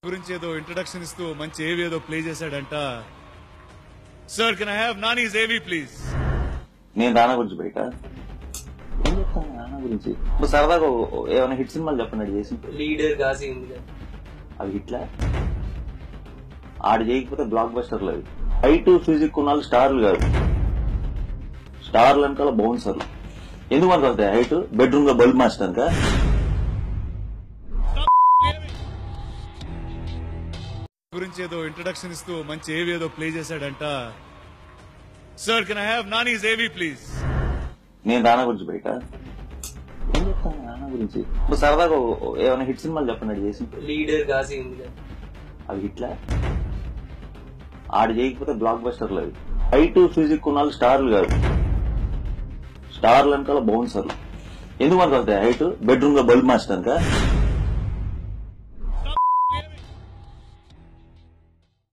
గురించి ఏదో ఇంట్రడక్షన్ ఇస్తూ మంచి ఏవి ఏదో ప్లే చేశాడంట. Sir can I have Nani's ఏవి ప్లీజ్. నేను రానా గురించి బయట ఏం చెప్తాను రానా గురించి సరదాగా ఏమైనా హిట్ సినిమాలు చెప్పండి చేసి లీడర్ గాజీ ఉంది అవి హిట్లా ఆడు చేయకపోతే బ్లాక్ బస్టర్లు అవి హైట్ ఫిజిక్ ఉన్న స్టార్లు కాదు స్టార్లు వెనకాల బౌన్సర్లు ఎందుకు మనకు వస్తాయి హైట్ బెడ్రూమ్ లో బల్బ్ మార్చడానిక గురించి ఏదో ఇంట్రడక్షన్ ఇస్తూ మంచి ఏవి ఏదో ప్లే చేశాడంట. Sir can I have Nani's ఏవి ప్లీజ్. నేను రానా గురించి బయట ఏం చెప్తాను రానా గురించి సరదాగా ఏమైనా హిట్ సినిమాలు చెప్పండి చేసి లీడర్ గాజీ ఉంది అవి హిట్లా ఆడు చేయకపోతే బ్లాక్ బస్టర్లు అవి హైట్ ఫిజిక్ ఉన్న స్టార్లు కాదు స్టార్లు వెనకాల బౌన్సర్లు ఎందుకు మనకు వస్తాయి హైట్ బెడ్రూమ్ లో బల్బ్ మార్చడానిక